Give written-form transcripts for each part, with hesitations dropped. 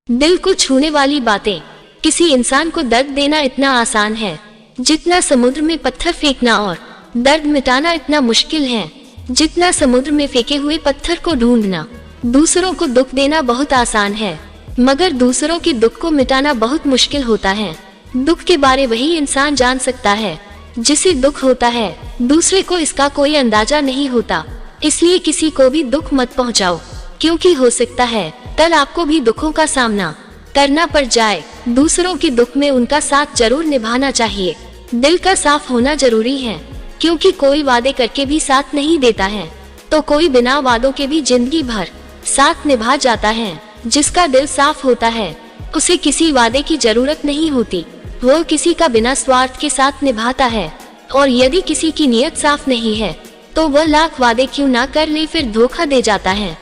दिल को छूने वाली बातें। किसी इंसान को दर्द देना इतना आसान है जितना समुद्र में पत्थर फेंकना, और दर्द मिटाना इतना मुश्किल है जितना समुद्र में फेंके हुए पत्थर को ढूंढना। दूसरों को दुख देना बहुत आसान है, मगर दूसरों के दुख को मिटाना बहुत मुश्किल होता है। दुख के बारे वही इंसान जान सकता है जिसे दुख होता है, दूसरे को इसका कोई अंदाजा नहीं होता। इसलिए किसी को भी दुख मत पहुंचाओ, क्योंकि हो सकता है कल आपको भी दुखों का सामना करना पड़ जाए। दूसरों के दुख में उनका साथ जरूर निभाना चाहिए। दिल का साफ होना जरूरी है, क्योंकि कोई वादे करके भी साथ नहीं देता है, तो कोई बिना वादों के भी जिंदगी भर साथ निभा जाता है। जिसका दिल साफ होता है उसे किसी वादे की जरूरत नहीं होती, वो किसी का बिना स्वार्थ के साथ निभाता है। और यदि किसी की नीयत साफ नहीं है तो वह लाख वादे क्यों ना कर ले, फिर धोखा दे जाता है।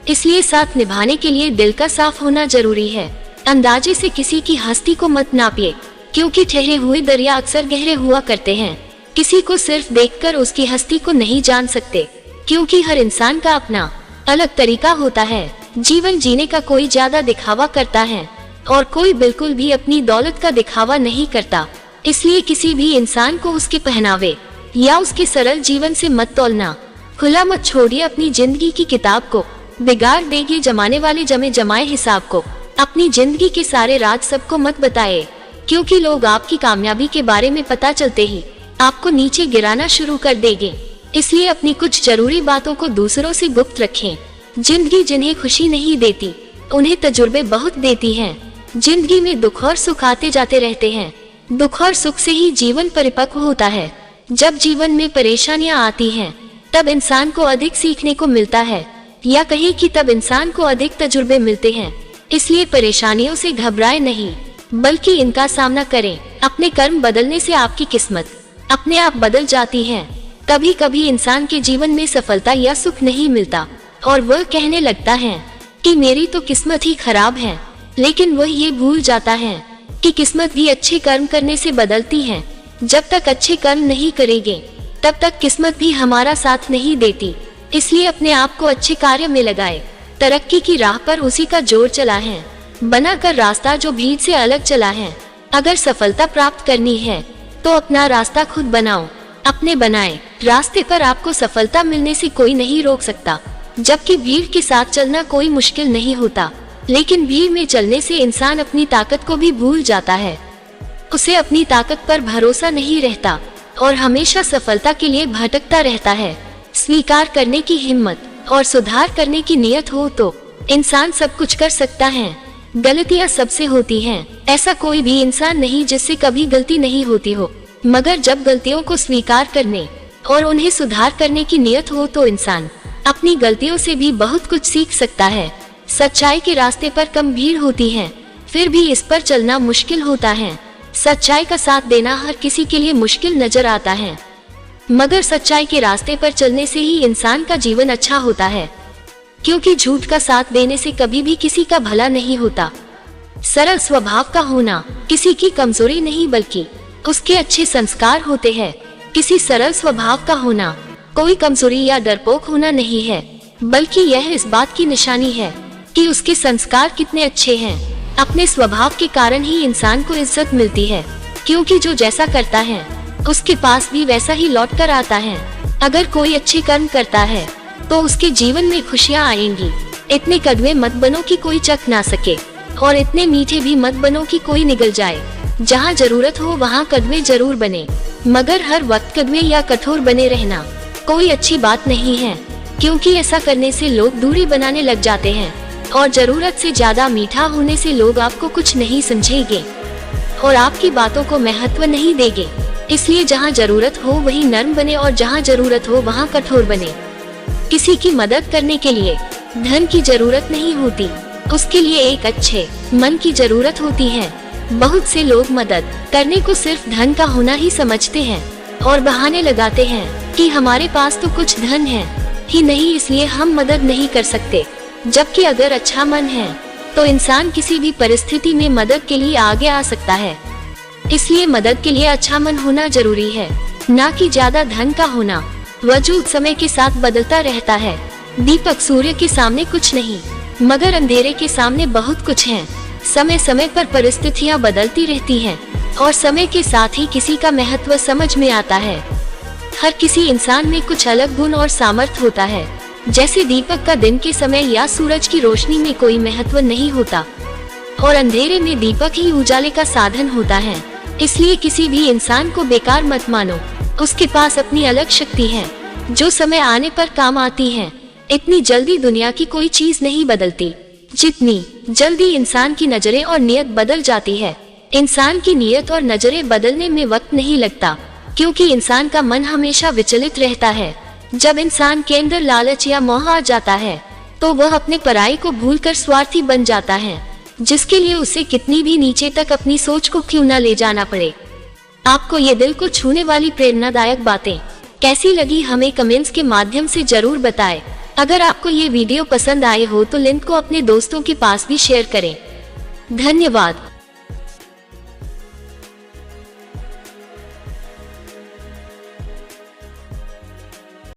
इसलिए साथ निभाने के लिए दिल का साफ होना जरूरी है। अंदाजे से किसी की हस्ती को मत नापिए, क्योंकि ठहरे हुए दरिया अक्सर गहरे हुआ करते हैं। किसी को सिर्फ देखकर उसकी हस्ती को नहीं जान सकते, क्योंकि हर इंसान का अपना अलग तरीका होता है। जीवन जीने का कोई ज्यादा दिखावा करता है और कोई बिल्कुल भी अपनी दौलत का दिखावा नहीं करता। इसलिए किसी भी इंसान को उसके पहनावे या उसके सरल जीवन से मत तौलना। खुला मत छोड़िए अपनी जिंदगी की किताब को, बिगाड़ देगी जमाने वाले जमे जमाए हिसाब को। अपनी जिंदगी के सारे राज सबको मत बताए, क्योंकि लोग आपकी कामयाबी के बारे में पता चलते ही आपको नीचे गिराना शुरू कर देंगे। इसलिए अपनी कुछ जरूरी बातों को दूसरों से गुप्त रखें। जिंदगी जिन्हें खुशी नहीं देती उन्हें तजुर्बे बहुत देती है। जिंदगी में दुख और सुख आते जाते रहते हैं। दुख और सुख से ही जीवन परिपक्व होता है। जब जीवन में परेशानियां आती हैं, तब इंसान को अधिक सीखने को मिलता है, या कहें कि तब इंसान को अधिक तजुर्बे मिलते हैं। इसलिए परेशानियों से घबराएं नहीं, बल्कि इनका सामना करें। अपने कर्म बदलने से आपकी किस्मत अपने आप बदल जाती है। कभी कभी इंसान के जीवन में सफलता या सुख नहीं मिलता और वह कहने लगता है कि मेरी तो किस्मत ही खराब है, लेकिन वह ये भूल जाता है कि किस्मत भी अच्छे कर्म करने से बदलती है। जब तक अच्छे कर्म नहीं करेंगे तब तक किस्मत भी हमारा साथ नहीं देती। इसलिए अपने आप को अच्छे कार्य में लगाए। तरक्की की राह पर उसी का जोर चला है, बनाकर रास्ता जो भीड़ से अलग चला है। अगर सफलता प्राप्त करनी है तो अपना रास्ता खुद बनाओ, अपने बनाए रास्ते पर आपको सफलता मिलने से कोई नहीं रोक सकता। जबकि भीड़ के साथ चलना कोई मुश्किल नहीं होता, लेकिन भीड़ में चलने से इंसान अपनी ताकत को भी भूल जाता है। उसे अपनी ताकत पर भरोसा नहीं रहता और हमेशा सफलता के लिए भटकता रहता है। स्वीकार करने की हिम्मत और सुधार करने की नियत हो तो इंसान सब कुछ कर सकता है। गलतियां सबसे होती हैं, ऐसा कोई भी इंसान नहीं जिससे कभी गलती नहीं होती हो। मगर जब गलतियों को स्वीकार करने और उन्हें सुधार करने की नियत हो तो इंसान अपनी गलतियों से भी बहुत कुछ सीख सकता है। सच्चाई के रास्ते पर कम भीड़ होती है, फिर भी इस पर चलना मुश्किल होता है। सच्चाई का साथ देना हर किसी के लिए मुश्किल नजर आता है, मगर सच्चाई के रास्ते पर चलने से ही इंसान का जीवन अच्छा होता है, क्योंकि झूठ का साथ देने से कभी भी किसी का भला नहीं होता। सरल स्वभाव का होना किसी की कमजोरी नहीं, बल्कि उसके अच्छे संस्कार होते हैं। किसी सरल स्वभाव का होना कोई कमजोरी या डरपोक होना नहीं है, बल्कि यह इस बात की निशानी है कि उसके संस्कार कितने अच्छे हैं। अपने स्वभाव के कारण ही इंसान को इज्जत मिलती है, क्योंकि जो जैसा करता है उसके पास भी वैसा ही लौट कर आता है। अगर कोई अच्छे कर्म करता है तो उसके जीवन में खुशियाँ आएंगी। इतने कड़वे मत बनो कि कोई चख ना सके, और इतने मीठे भी मत बनो कि कोई निगल जाए। जहाँ जरूरत हो वहाँ कड़वे जरूर बने, मगर हर वक्त कड़वे या कठोर बने रहना कोई अच्छी बात नहीं है, क्योंकि ऐसा करने से लोग दूरी बनाने लग जाते हैं, और जरूरत से ज्यादा मीठा होने से लोग आपको कुछ नहीं समझेंगे और आपकी बातों को महत्व नहीं देंगे। इसलिए जहाँ जरूरत हो वहीं नर्म बने, और जहाँ जरूरत हो वहाँ कठोर बने। किसी की मदद करने के लिए धन की जरूरत नहीं होती, उसके लिए एक अच्छे मन की जरूरत होती है। बहुत से लोग मदद करने को सिर्फ धन का होना ही समझते हैं और बहाने लगाते हैं कि हमारे पास तो कुछ धन है ही नहीं, इसलिए हम मदद नहीं कर सकते। जबकि अगर अच्छा मन है तो इंसान किसी भी परिस्थिति में मदद के लिए आगे आ सकता है। इसलिए मदद के लिए अच्छा मन होना जरूरी है, ना कि ज्यादा धन का होना। वजूद समय के साथ बदलता रहता है, दीपक सूर्य के सामने कुछ नहीं, मगर अंधेरे के सामने बहुत कुछ है। समय समय पर परिस्थितियाँ बदलती रहती हैं और समय के साथ ही किसी का महत्व समझ में आता है। हर किसी इंसान में कुछ अलग गुण और सामर्थ्य होता है। जैसे दीपक का दिन के समय या सूरज की रोशनी में कोई महत्व नहीं होता और अंधेरे में दीपक ही उजाले का साधन होता है। इसलिए किसी भी इंसान को बेकार मत मानो। उसके पास अपनी अलग शक्ति है जो समय आने पर काम आती है। इतनी जल्दी दुनिया की कोई चीज नहीं बदलती जितनी जल्दी इंसान की नजरें और नियत बदल जाती है। इंसान की नियत और नजरें बदलने में वक्त नहीं लगता, क्योंकि इंसान का मन हमेशा विचलित रहता है। जब इंसान के अंदर लालच या मोह आ जाता है तो वह अपने पराई को भूलकर स्वार्थी बन जाता है, जिसके लिए उसे कितनी भी नीचे तक अपनी सोच को क्यों न ले जाना पड़े। आपको ये दिल को छूने वाली प्रेरणादायक बातें कैसी लगी हमें कमेंट्स के माध्यम से जरूर बताएं। अगर आपको ये वीडियो पसंद आए हो तो लिंक को अपने दोस्तों के पास भी शेयर करें। धन्यवाद।